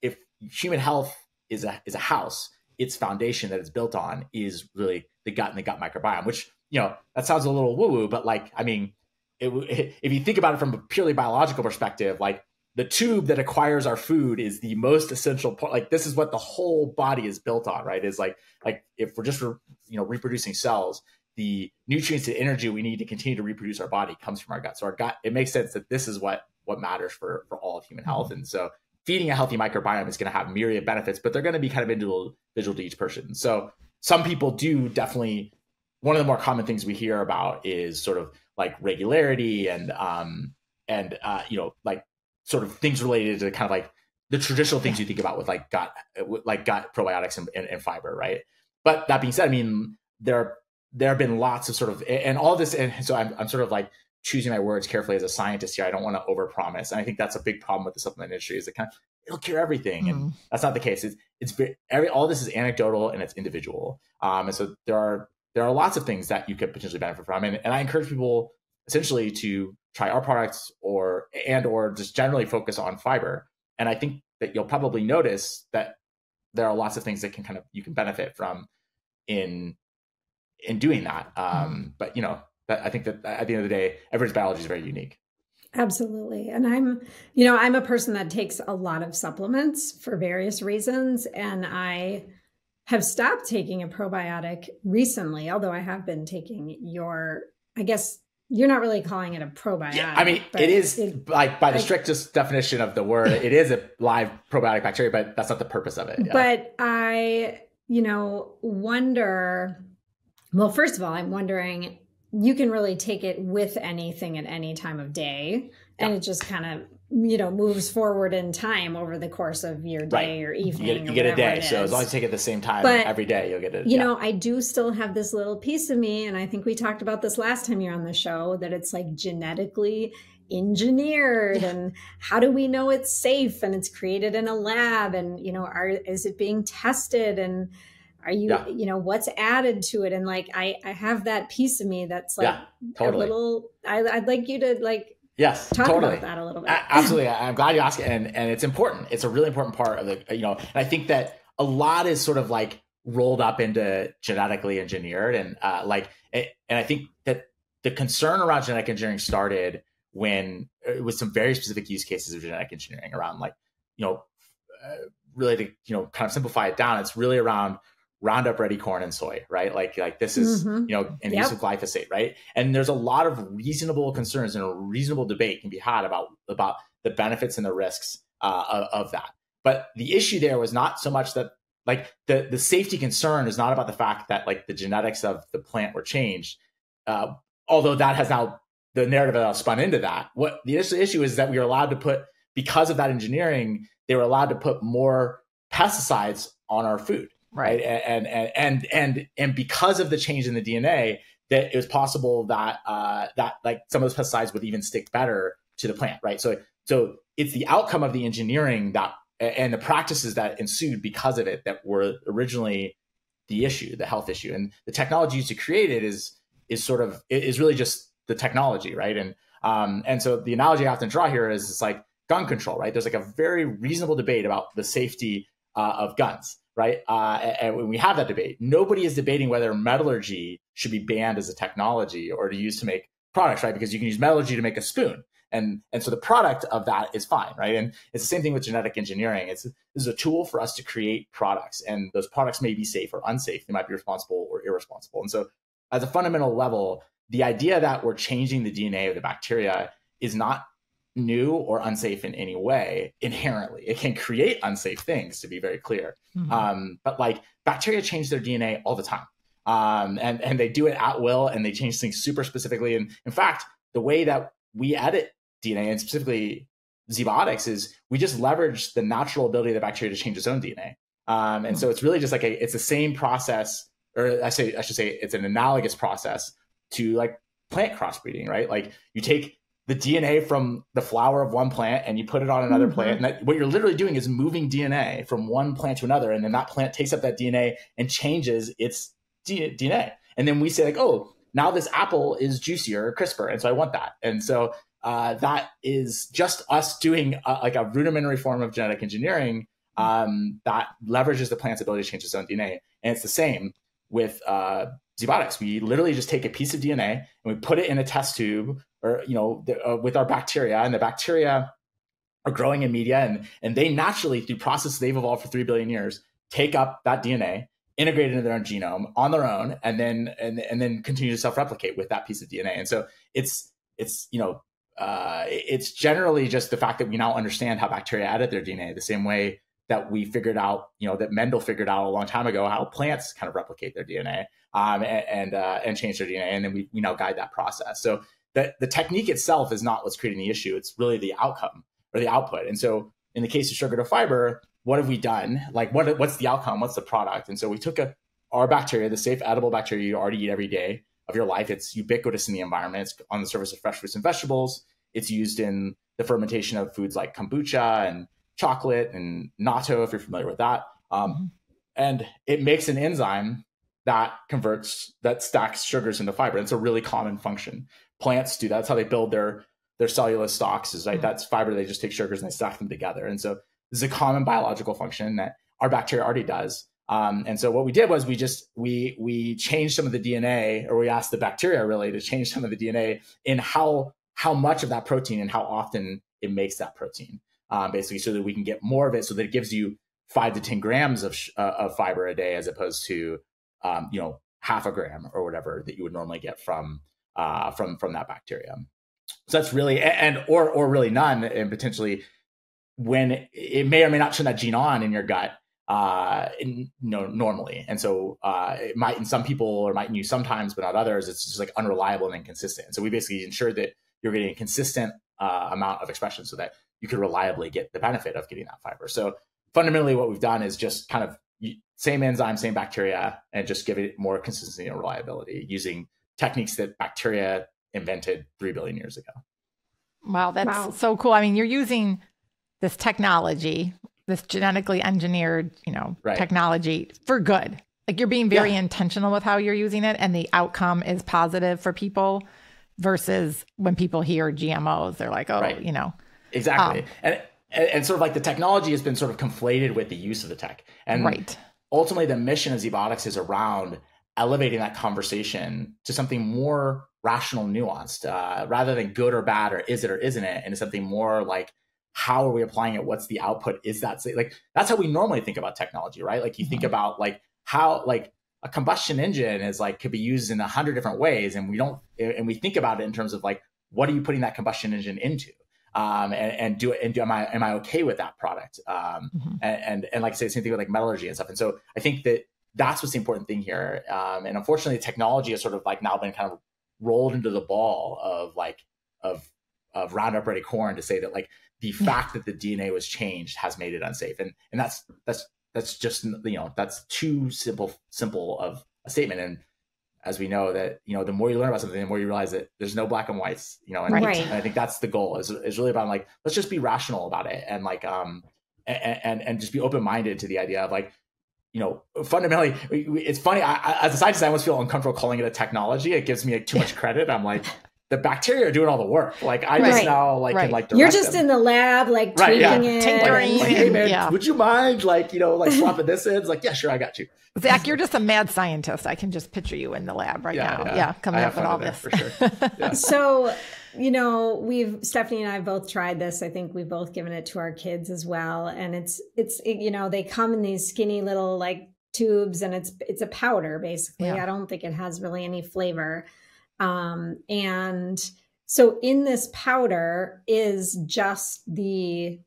if human health is a house, its foundation that it's built on is really the gut and the gut microbiome, which, that sounds a little woo-woo, but like, I mean, if you think about it from a purely biological perspective, like the tube that acquires our food is the most essential part. Like this is what the whole body is built on, right? Is like if we're just, reproducing cells, the nutrients and energy we need to continue to reproduce our body comes from our gut. So our gut, it makes sense that this is what matters for all of human health. And so feeding a healthy microbiome is going to have myriad benefits, but they're going to be kind of individual to each person. So some people do definitely, one of the more common things we hear about is sort of like regularity and like sort of things related to kind of like the traditional things you think about with like gut probiotics and fiber, right? But that being said, I mean, there have been lots of sort of, and all this, and so I'm sort of like choosing my words carefully as a scientist here. I don't want to overpromise, and I think that's a big problem with the supplement industry is it kind of it'll cure everything, and that's not the case. It's very, all this is anecdotal and it's individual, and so there are lots of things that you could potentially benefit from, and I encourage people essentially to try our products or just generally focus on fiber. And I think that you'll probably notice that there are lots of things that you can benefit from in doing that. But I think that at the end of the day, everyone's biology is very unique. Absolutely. And I'm a person that takes a lot of supplements for various reasons. And I have stopped taking a probiotic recently, although I have been taking I guess you're not really calling it a probiotic. Yeah, I mean, it is by the strictest definition of the word, it is a live probiotic bacteria, but that's not the purpose of it. Yeah. But I, wonder, well, first of all, I'm wondering, you can really take it with anything at any time of day. And it just kind of, moves forward in time over the course of your day or evening. You get a day. So as long as you take it at the same time every day, you'll get it. I do still have this little piece of me. And I think we talked about this last time you're on the show, that it's like genetically engineered. And how do we know it's safe and it's created in a lab? And, is it being tested? And are you, what's added to it? And like, I have that piece of me that's like totally. a little, I'd like you to like, yes, talk totally. about that a little bit. Absolutely. I'm glad you asked it. And it's important. It's a really important part of the, and I think that a lot is sort of like rolled up into genetically engineered. And and I think that the concern around genetic engineering started when it was some very specific use cases of genetic engineering around like, really to, kind of simplify it down. It's really around Roundup Ready corn and soy, right? Like this is, and use of glyphosate, right? And there's a lot of reasonable concerns and a reasonable debate can be had about the benefits and the risks of that. But the issue there was not so much that like the safety concern is not about the fact that like the genetics of the plant were changed, although that has now the narrative has spun into that. What the issue is that we were allowed to put, because of that engineering, they were allowed to put more pesticides on our food. Right. And because of the change in the DNA, that it was possible that that like some of those pesticides would even stick better to the plant. Right. So it's the outcome of the engineering that and the practices that ensued because of it that were originally the issue, the health issue. And the technology used to create it is really just the technology. Right. And so the analogy I often draw here is it's like gun control. Right. There's like a very reasonable debate about the safety of guns. Right. And when we have that debate, nobody is debating whether metallurgy should be banned as a technology or to use to make products, right? Because you can use metallurgy to make a spoon. And so the product of that is fine, right? And it's the same thing with genetic engineering. This is a tool for us to create products, and those products may be safe or unsafe. They might be responsible or irresponsible. And so at a fundamental level, the idea that we're changing the DNA of the bacteria is not new or unsafe in any way inherently. It can create unsafe things, to be very clear. But like bacteria change their DNA all the time. And they do it at will, and they change things super specifically. And in fact, the way that we edit DNA, and specifically ZBiotics, is we just leverage the natural ability of the bacteria to change its own DNA. And so it's really just like it's the same process, or I should say it's an analogous process to like plant crossbreeding, right? Like you take the DNA from the flower of one plant and you put it on another plant. And what you're literally doing is moving DNA from one plant to another. And then that plant takes up that DNA and changes its DNA. And then we say like, oh, now this apple is juicier or crisper. And so I want that. And so that is just us doing like a rudimentary form of genetic engineering that leverages the plant's ability to change its own DNA. And it's the same with ZBiotics. We literally just take a piece of DNA and we put it in a test tube, or with our bacteria, and the bacteria are growing in media, and they naturally, through processes they've evolved for 3 billion years, take up that DNA, integrate it into their own genome on their own, and then continue to self-replicate with that piece of DNA. And so it's generally just the fact that we now understand how bacteria edit their DNA the same way that we figured out, that Mendel figured out a long time ago how plants kind of replicate their DNA and change their DNA, and then we now guide that process. So the technique itself is not what's creating the issue; it's really the outcome or the output. And so in the case of sugar to fiber, what have we done? Like what's the outcome? What's the product? And so we took our bacteria, the safe edible bacteria you already eat every day of your life. It's ubiquitous in the environment. It's on the surface of fresh fruits and vegetables. It's used in the fermentation of foods like kombucha and chocolate and natto, if you're familiar with that. And it makes an enzyme that stacks sugars into fiber. It's a really common function. Plants do that. That's how they build their cellulose stocks, is right. That's fiber. They just take sugars and they stack them together. And so this is a common biological function that our bacteria already does. And so what we did was we changed some of the DNA, or we asked the bacteria really to change some of the DNA in how much of that protein and how often it makes that protein, basically, so that we can get more of it, so that it gives you 5 to 10 grams of fiber a day, as opposed to half a gram or whatever that you would normally get from that bacteria. So that's really, or really none, and potentially when it may or may not turn that gene on in your gut normally. And so it might in some people, or might in you sometimes, but not others. It's just like unreliable and inconsistent. And so we basically ensure that you're getting a consistent amount of expression, so that you can reliably get the benefit of getting that fiber. So fundamentally what we've done is just kind of same enzyme, same bacteria, and just give it more consistency and reliability using techniques that bacteria invented 3 billion years ago. Wow, that's so cool. I mean, you're using this technology, this genetically engineered, technology for good. Like you're being very intentional with how you're using it, and the outcome is positive for people, versus when people hear GMOs, they're like, oh, Exactly. And sort of like the technology has been sort of conflated with the use of the tech. And ultimately the mission of ZBiotics is around elevating that conversation to something more rational, nuanced, rather than good or bad, or is it or isn't it, and something more like, how are we applying it? What's the output? Is that like, that's how we normally think about technology, right? Like you think about like how like a combustion engine is like, could be used in 100 different ways. And we think about it in terms of like, what are you putting that combustion engine into? Am I okay with that product? And like I say, same thing with like metallurgy and stuff. And so I think that's what's the important thing here. And unfortunately, technology has sort of like now been kind of rolled into the ball of Roundup Ready corn, to say that like the fact that the DNA was changed has made it unsafe. And that's just, that's too simple of a statement. And as we know that, the more you learn about something, the more you realize that there's no black and whites, and I think that's the goal is really about like, let's just be rational about it. And like, and just be open-minded to the idea of like, fundamentally, it's funny. As a scientist, I almost feel uncomfortable calling it a technology. It gives me too much credit. I'm like, the bacteria are doing all the work. Like I just now like can like direct you're just them. In the lab, like tweaking it, tinkering. Like, hey man, would you mind like swapping this in? It's like, yeah, sure, I got you. Zach, you're just a mad scientist. I can just picture you in the lab right now. Yeah, coming up with all this. For sure. Yeah. So, Stephanie and I both tried this. I think we've both given it to our kids as well. And it's they come in these skinny little like tubes, and it's a powder basically. Yeah. I don't think it has really any flavor. And so in this powder is just the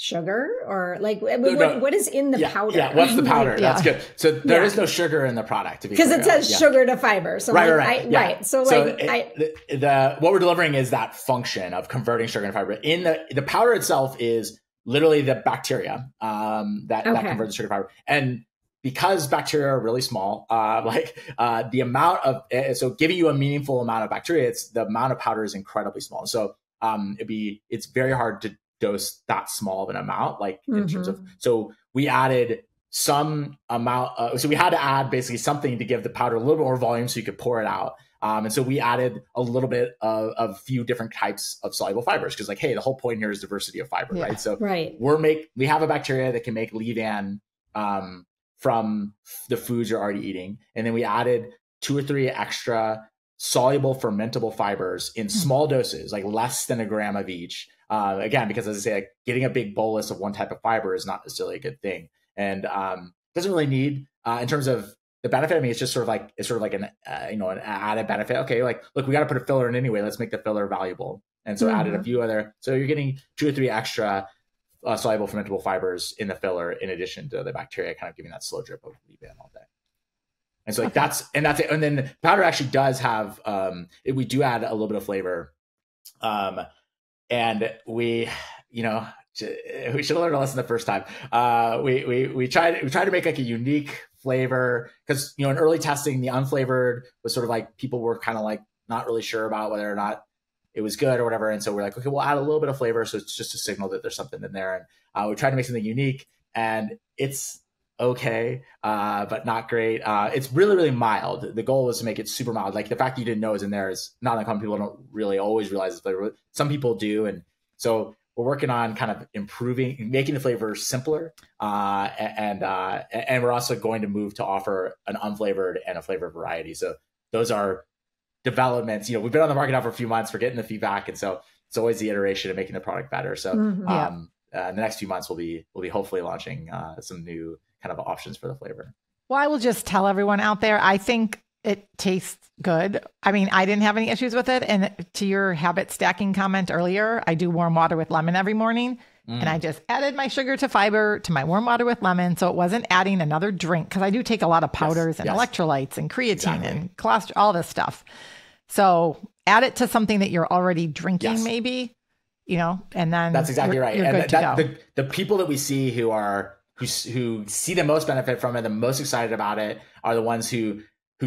sugar or like what is in the powder? Yeah, what's the powder? Yeah. That's good. So there is no sugar in the product, to be because clear. it says sugar to fiber. So right. So what we're delivering is that function of converting sugar into fiber. In the powder itself is literally the bacteria that converts the sugar to fiber. And because bacteria are really small, the amount of so giving you a meaningful amount of bacteria, the amount of powder is incredibly small. So it's very hard to dose that small of an amount, like in terms of. So we added some amount. So we had to add basically something to give the powder a little bit more volume so you could pour it out. And so we added a little bit of a few different types of soluble fibers because, like, hey, the whole point here is diversity of fiber, right? So we have a bacteria that can make leave-in from the foods you're already eating, and then we added 2 or 3 extra soluble fermentable fibers in small doses, like less than a gram of each. Again, because as I say, like, getting a big bolus of one type of fiber is not necessarily a good thing, and doesn't really need in terms of the benefit. I mean, it's sort of like an added benefit. Okay, like, look, we got to put a filler in anyway. Let's make the filler valuable, and so added a few other. So you're getting 2 or 3 extra soluble fermentable fibers in the filler, in addition to the bacteria, kind of giving that slow drip of leave-in all day. And so that's it. And then the powder actually does have we do add a little bit of flavor. And we should have learned a lesson the first time. We tried to make like a unique flavor because, in early testing, the unflavored was sort of like people were kind of like not really sure about whether or not it was good or whatever. And so we're like, okay, we'll add a little bit of flavor. So it's just a signal that there's something in there. And we tried to make something unique, and it's okay, but not great. It's really, really mild. The goal was to make it super mild. Like, the fact that you didn't know is in there is not uncommon. People don't really always realize the flavor. Some people do. And so we're working on kind of making the flavor simpler. And we're also going to move to offer an unflavored and a flavored variety. So those are developments. We've been on the market now for a few months. We're getting the feedback. And so it's always the iteration of making the product better. So in the next few months, we'll be hopefully launching some new kind of options for the flavor. Well, I will just tell everyone out there, I think it tastes good. I mean, I didn't have any issues with it. And to your habit stacking comment earlier, I do warm water with lemon every morning. And I just added my sugar to fiber to my warm water with lemon. So it wasn't adding another drink, because I do take a lot of powders and electrolytes and creatine and cholesterol, all this stuff. So add it to something that you're already drinking, maybe, and then that's exactly right. You're and good to go. The people that we see who see the most benefit from it, the most excited about it, are the ones who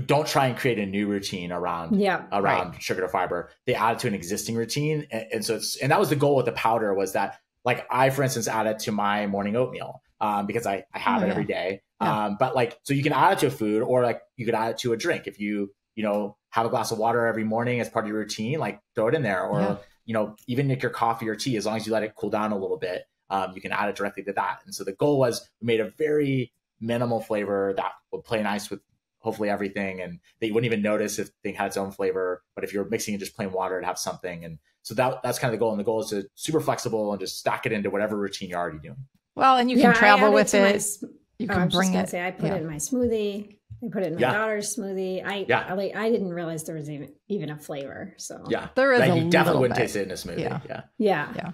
don't try and create a new routine around sugar to fiber. They add it to an existing routine. And so that was the goal with the powder, was that, like, I, for instance, add it to my morning oatmeal because I have it every day. But like, so you can add it to a food, or like you could add it to a drink. If you have a glass of water every morning as part of your routine, like, throw it in there, or, even like your coffee or tea, as long as you let it cool down a little bit, you can add it directly to that. And so the goal was, we made a very minimal flavor that would play nice with hopefully everything, and that you wouldn't even notice if they had its own flavor. But if you're mixing in just plain water, it'd have something. And so that's kind of the goal. And the goal is to super flexible and just stack it into whatever routine you're already doing. Well, and you can travel with it. You can bring it. I put it in my smoothie. I put it in my daughter's smoothie. I didn't realize there was even a flavor. So there is. You definitely wouldn't taste it in a smoothie. Yeah.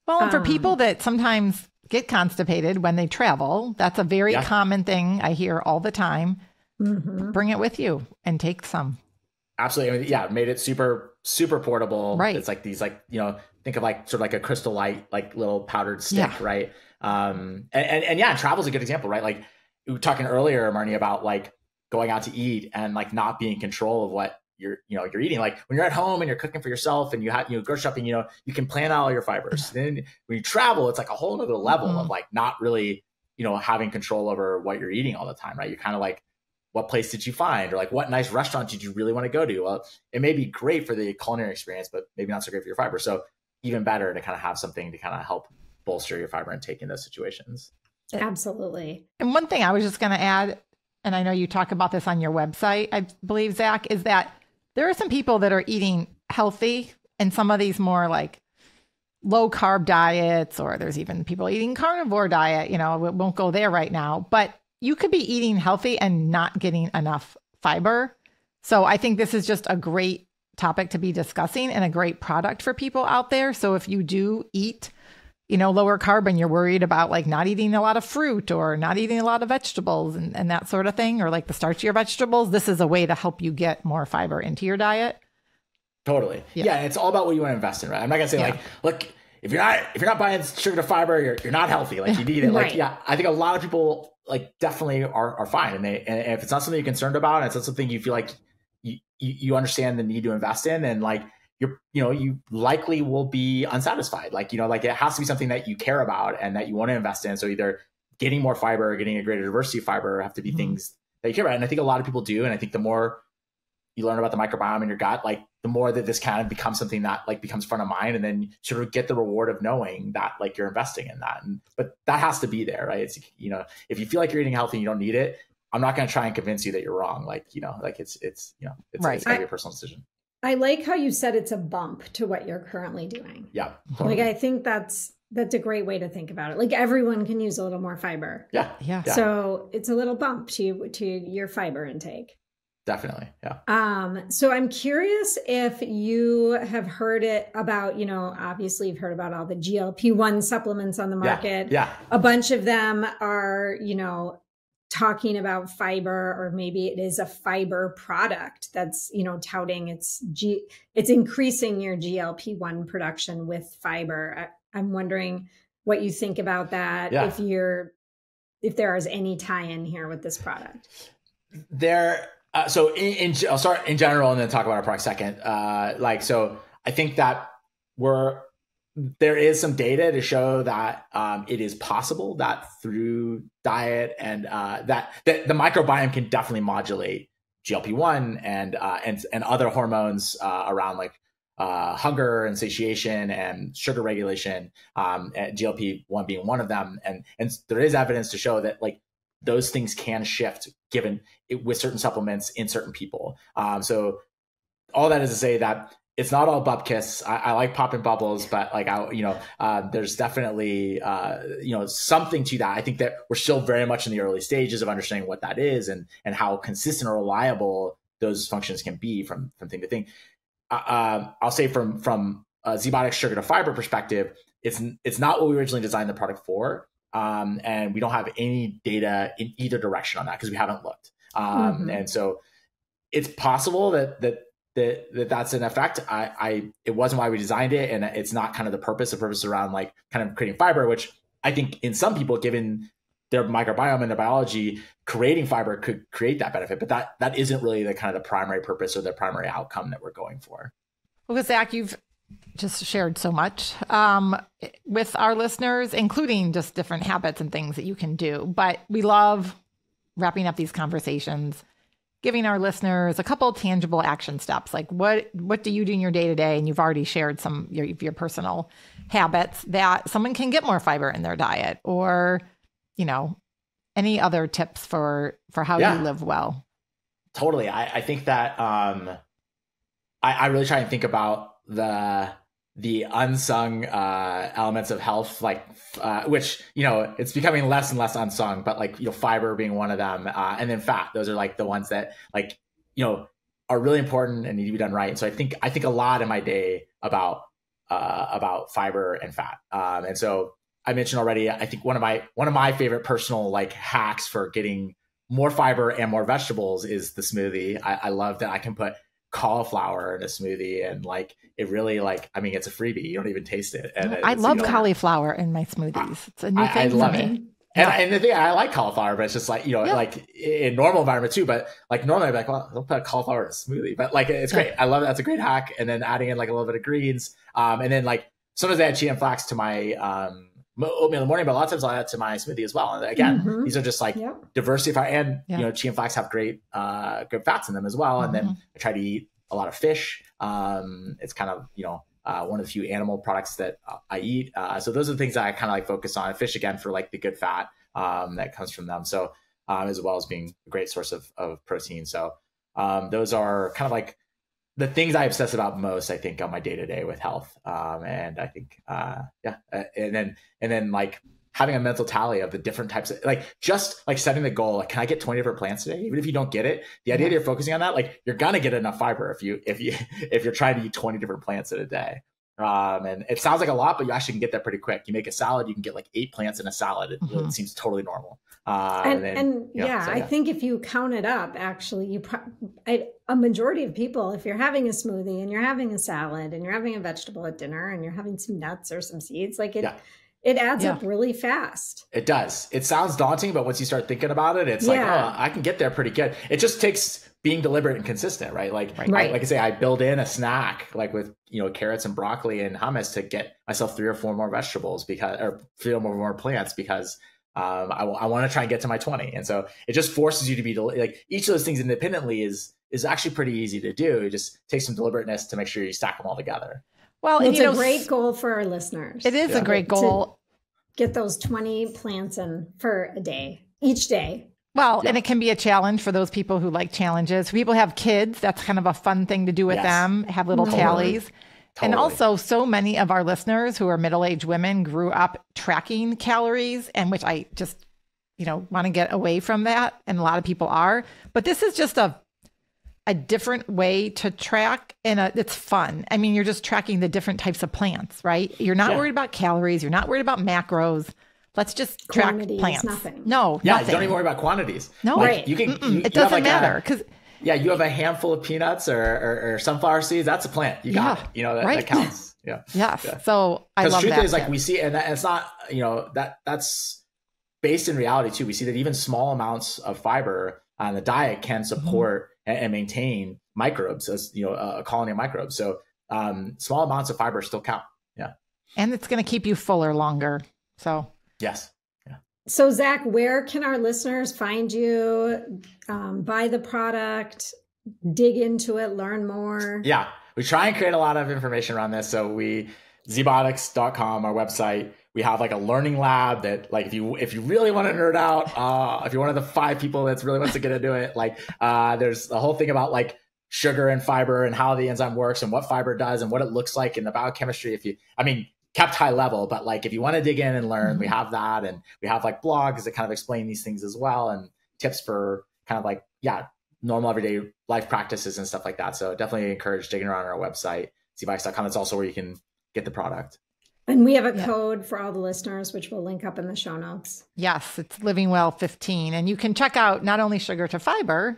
Well, and for people that sometimes get constipated when they travel, that's a very common thing I hear all the time. Bring it with you and take some. Absolutely. I mean, made it super, super portable. Right. It's like these, like, think of like sort of like a Crystal Light, like little powdered stick, right? And travel's a good example, right? Like, we were talking earlier, Marnie, about like going out to eat and like not being in control of what you're eating. Like, when you're at home and you're cooking for yourself and you have, grocery shopping, you can plan out all your fibers. Then when you travel, it's like a whole other level of like not really, having control over what you're eating all the time, right? You're kind of like, what place did you find? Or like, what nice restaurant did you really want to go to? Well, it may be great for the culinary experience, but maybe not so great for your fiber. So even better to kind of have something to kind of help bolster your fiber intake in those situations. Absolutely. And one thing I was just going to add, and I know you talk about this on your website, I believe, Zach, is that there are some people that are eating healthy and some of these more like low carb diets, or there's even people eating carnivore diet, we won't go there right now, but you could be eating healthy and not getting enough fiber. So I think this is just a great topic to be discussing and a great product for people out there. So if you do eat lower carb and you're worried about like not eating a lot of fruit or not eating a lot of vegetables and that sort of thing, or like the starchier vegetables, this is a way to help you get more fiber into your diet. Totally. Yeah. It's all about what you want to invest in, right? I'm not going to say like, look, if you're not buying sugar to fiber, you're not healthy. Like you need it. Like, I think a lot of people like definitely are fine. And if it's not something you're concerned about, and it's not something you feel like you understand the need to invest in, and like, you likely will be unsatisfied. Like, like it has to be something that you care about and that you want to invest in. So either getting more fiber or getting a greater diversity of fiber have to be things that you care about. And I think a lot of people do. And I think the more you learn about the microbiome in your gut, like the more that this kind of becomes something that like becomes front of mind, and then sort of get the reward of knowing that like you're investing in that. But that has to be there, right? It's, if you feel like you're eating healthy and you don't need it, I'm not going to try and convince you that you're wrong. Like, it's gotta be a personal decision. I like how you said it's a bump to what you're currently doing. Yeah. Totally. Like, I think that's a great way to think about it. Like everyone can use a little more fiber. Yeah. So it's a little bump to your fiber intake. Definitely. Yeah. So I'm curious if you have heard it about, obviously you've heard about all the GLP-1 supplements on the market. Yeah. A bunch of them are, talking about fiber, or maybe it is a fiber product that's, touting it's increasing your GLP-1 production with fiber. I'm wondering what you think about that. Yeah. If there is any tie-in here with this product. So I'll start in general and then talk about our product second. So I think that there is some data to show that it is possible that through diet and that the microbiome can definitely modulate GLP-1 and other hormones around like hunger and satiation and sugar regulation, GLP-1 being one of them. And there is evidence to show that like those things can shift given it with certain supplements in certain people. So all that is to say that it's not all bupkis. I like popping bubbles, but like there's definitely something to that. I think that we're still very much in the early stages of understanding what that is and how consistent or reliable those functions can be from thing to thing. I'll say from ZBiotics sugar to fiber perspective, it's not what we originally designed the product for, and we don't have any data in either direction on that because we haven't looked. And so it's possible that's an effect. It wasn't why we designed it, and it's not kind of the purpose. The purpose around like kind of creating fiber, which I think in some people, given their microbiome and their biology, creating fiber could create that benefit. But that isn't really the kind of the primary purpose or the primary outcome that we're going for. Well, Zach, you've just shared so much with our listeners, including just different habits and things that you can do. But we love wrapping up these conversations, giving our listeners a couple of tangible action steps. Like what do you do in your day-to-day? And you've already shared some of your personal habits that someone can get more fiber in their diet, or, any other tips for how you live well. Totally. I think that I really try and think about the unsung elements of health, like which it's becoming less and less unsung, but like fiber being one of them, and then fat. Those are like the ones that like are really important and need to be done right. So I think a lot in my day about fiber and fat, and so I mentioned already. I think one of my favorite personal like hacks for getting more fiber and more vegetables is the smoothie. I love that I can put cauliflower in a smoothie, and like it really it's a freebie. You don't even taste it. And I love cauliflower in my smoothies. It's a new thing for me. And the thing, I like cauliflower, but it's just like, like in normal environment too, but like normally I'd be like, well, don't put cauliflower in a smoothie, but like, it's great. I love it. That's a great hack. And then adding in like a little bit of greens. And then like sometimes I add chia and flax to my, oatmeal in the morning, but a lot of times I'll add it to my smoothie as well. And again, these are just like diversity, and chia and flax have great, good fats in them as well. And then I try to eat a lot of fish. It's kind of, one of the few animal products that I eat. So those are the things that I kind of like focus on. Fish, again, for like the good fat that comes from them. So as well as being a great source of protein. So those are kind of like the things I obsess about most, I think, on my day-to-day with health. And I think, and then like having a mental tally of the different types of, like, just like setting the goal, like, can I get 20 different plants today? Even if you don't get it, the idea that you're focusing on that, like, you're going to get enough fiber if you're trying to eat 20 different plants in a day. And it sounds like a lot, but you actually can get there pretty quick. You make a salad, you can get like 8 plants in a salad. It seems totally normal. I think if you count it up, actually, a majority of people, if you're having a smoothie and you're having a salad and you're having a vegetable at dinner and you're having some nuts or some seeds, like it adds up really fast. It does. It sounds daunting, but once you start thinking about it, it's like, oh, I can get there pretty good. It just takes being deliberate and consistent, right? Like I say, I build in a snack like with, carrots and broccoli and hummus to get myself 3 or 4 more vegetables or 3 or more plants because I want to try and get to my 20. And so it just forces you to be like each of those things independently is actually pretty easy to do. It just takes some deliberateness to make sure you stack them all together. Well, it's a great goal for our listeners. It is a great goal. Get those 20 plants in for a day, each day. Well, and it can be a challenge for those people who like challenges. People have kids. That's kind of a fun thing to do with them, have little tallies. And also so many of our listeners who are middle-aged women grew up tracking calories, and which I just, want to get away from that. And a lot of people are. But this is just a different way to track, and it's fun. I mean, you're just tracking the different types of plants, right? You're not worried about calories. You're not worried about macros. Let's just track plants. Nothing. No, nothing. Don't even worry about quantities. No, like, you can. It doesn't matter because. Yeah, you have a handful of peanuts or sunflower seeds. That's a plant. You got it. That counts. Yeah. Yes. Yeah. So I love that. Because truth is, like we see, and it's not, that's based in reality too. We see that even small amounts of fiber on the diet can support and maintain microbes, as a colony of microbes. So small amounts of fiber still count. Yeah. And it's going to keep you fuller longer. So. Yes. Yeah. So Zack, where can our listeners find you, buy the product, dig into it, learn more? Yeah, we try and create a lot of information around this. So ZBiotics.com, our website, we have like a learning lab that like, if you really want to nerd out, if you're one of the 5 people that's really wants to get into it, like there's the whole thing about like sugar and fiber and how the enzyme works and what fiber does and what it looks like in the biochemistry. Kept high level, but like if you want to dig in and learn, we have that, and we have like blogs that kind of explain these things as well, and tips for kind of like normal everyday life practices and stuff like that. So definitely encourage digging around on our website, zbiotics.com. That's also where you can get the product. And we have a code for all the listeners, which we'll link up in the show notes. Yes, it's LivingWell15, and you can check out not only sugar to fiber,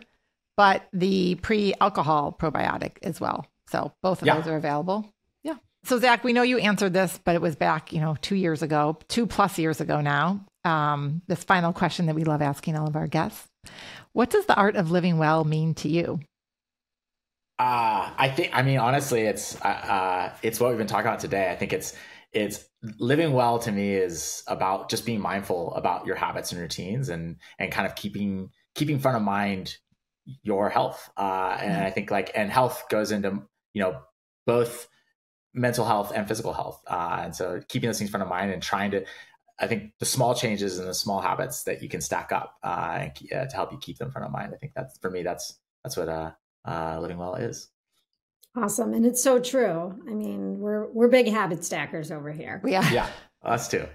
but the pre-alcohol probiotic as well. So both of those are available. So Zack, we know you answered this, but it was back, 2 years ago, 2+ years ago now. This final question that we love asking all of our guests. What does the art of living well mean to you? Honestly, it's what we've been talking about today. I think it's living well to me is about just being mindful about your habits and routines and kind of keeping front of mind your health. And I think and health goes into, both mental health and physical health. And so keeping those things front of mind and trying to, I think the small changes and the small habits that you can stack up to help you keep them front of mind. I think that's, for me, that's what living well is. Awesome. And it's so true. I mean, we're big habit stackers over here. Yeah, us too.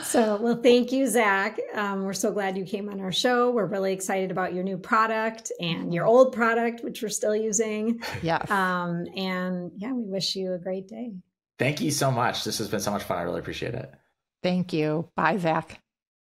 So, thank you, Zack. We're so glad you came on our show. We're really excited about your new product and your old product, which we're still using. Yes. We wish you a great day. Thank you so much. This has been so much fun. I really appreciate it. Thank you. Bye, Zack.